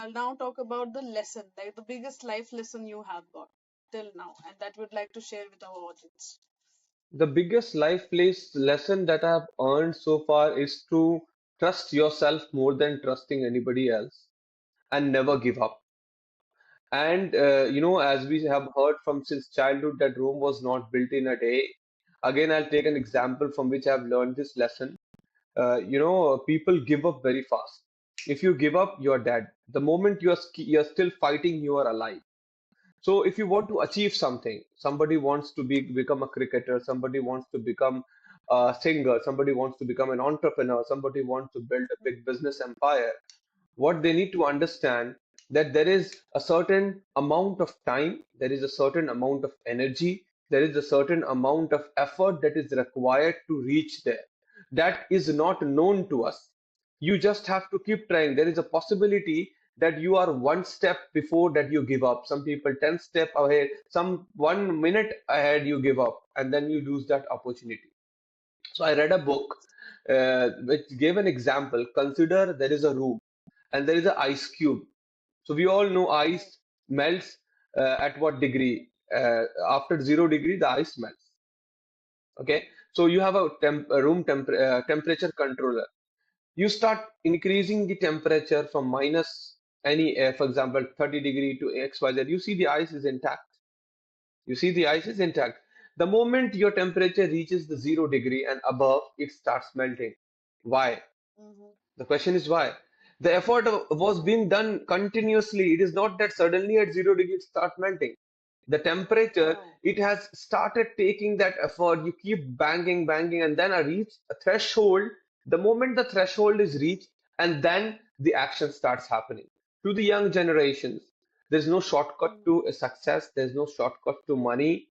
I'll now talk about the lesson, like the biggest life lesson you have got till now, and that would like to share with our audience. The biggest lesson that I have earned so far is to trust yourself more than trusting anybody else and never give up. And as we have heard from since childhood, that Rome was not built in a day. Again, I'll take an example from which I've learned this lesson. People give up very fast. If you give up, you're dead. The moment you're still fighting, you are alive. So if you want to achieve something, somebody wants to become a cricketer, somebody wants to become a singer, somebody wants to become an entrepreneur, somebody wants to build a big business empire. What they need to understand that there is a certain amount of time, there is a certain amount of energy, there is a certain amount of effort that is required to reach there. That is not known to us. You just have to keep trying. There is a possibility that you are one step before that you give up. Some people 10 step ahead, some 1 minute ahead you give up, and then you lose that opportunity. So I read a book which gave an example. Consider there is a room and there is an ice cube. So we all know Right. ice melts at what degree? After 0 degree, the ice melts. Okay. So you have a room temperature controller. You start increasing the temperature from minus any, for example, 30 degree to XYZ. You see the ice is intact. You see the ice is intact. The moment your temperature reaches the 0 degree and above, it starts melting. Why? Mm-hmm. The question is why. The effort was being done continuously. It is not that suddenly at 0 degree it starts melting. The temperature, Oh. it has started taking that effort. You keep banging, banging, and then I reach a threshold. The moment the threshold is reached, and then the action starts happening. To the young generations, there's no shortcut Mm-hmm. to a success, there's no shortcut to money,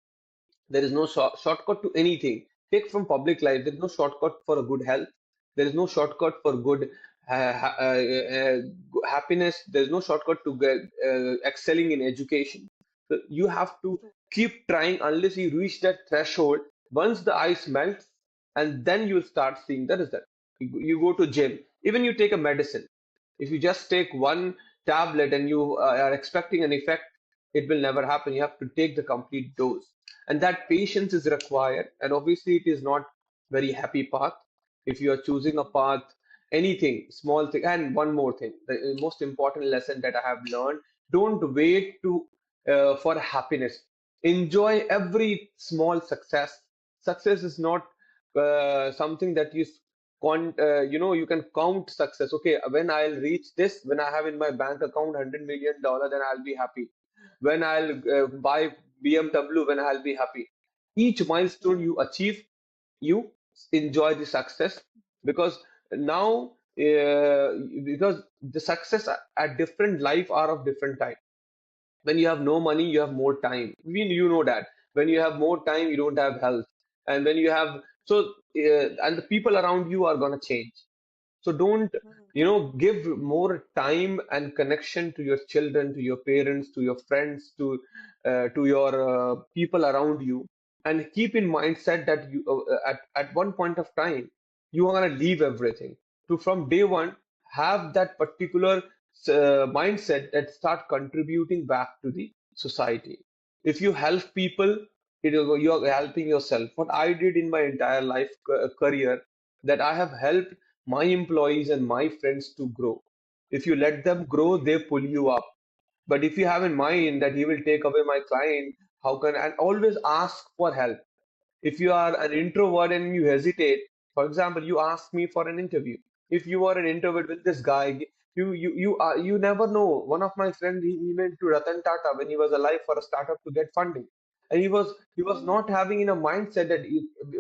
there is no shortcut to anything. Take from public life. There is no shortcut for a good health. There is no shortcut for good happiness. There is no shortcut to get, excelling in education. So you have to True. keep trying unless you reach that threshold. Once the ice melts, and then you'll start seeing the result. You go to gym. Even you take a medicine. If you just take one tablet and you are expecting an effect, it will never happen. You have to take the complete dose, and that patience is required. And obviously it is not very happy path. If you are choosing a Mm-hmm. path, anything small thing. And one more thing, the most important lesson that I have learned: don't wait to for happiness. Enjoy every small success. Success is not something that you can count success. Okay, when I'll reach this, when I have in my bank account $100 million, then I'll be happy. When I'll buy BMW, when I'll be happy. Each milestone Mm-hmm. you achieve, you enjoy the success, because now because the success at different life are of different time. When you have no money, you have more time. You know that when you have more time, you don't have health. And when you have so and the people around you are going to change. So don't, Mm-hmm. give more time and connection to your children, to your parents, to your friends, to your people around you, and keep in mindset that at one point of time you are going to leave everything. To from day one have that particular mindset that start contributing back to the society. If you help people, you are helping yourself. What I did in my entire life career, that I have helped my employees and my friends to grow. If you let them grow, they pull you up. But if you have in mind that he will take away my client, how can, and always ask for help. If you are an introvert and you hesitate, for example, you ask me for an interview. If you are an introvert with this guy, you never know. One of my friends, he went to Ratan Tata when he was alive for a startup to get funding, and he was not Mm-hmm. having in a mindset that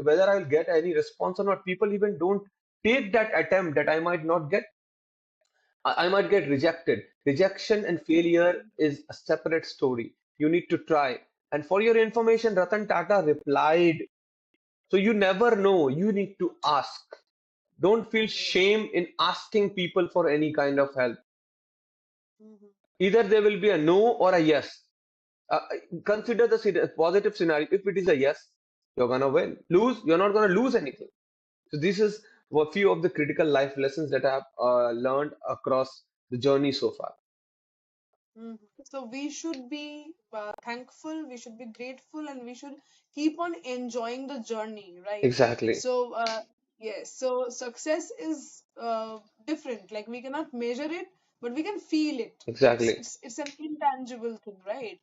whether I'll get any response or not. People even don't take that attempt, that I might not get. I might get rejected. Rejection and failure Mm-hmm. is a separate story. You need to try. And for your information, Ratan Tata replied. So you never know. You need to ask. Don't feel Great. shame in asking people for any kind of help. Mm-hmm. Either there will be a no or a yes. Consider the positive scenario. If it is a yes, you're gonna win. Lose, you're not gonna lose anything. So this is a few of the critical life lessons that I have learned across the journey so far. Mhm. So we should be thankful, we should be grateful, and we should keep on enjoying the journey, right? Exactly. So, yes, so success is different. Like we cannot measure it, but we can feel it. It's Exactly. it's it's an intangible thing, right?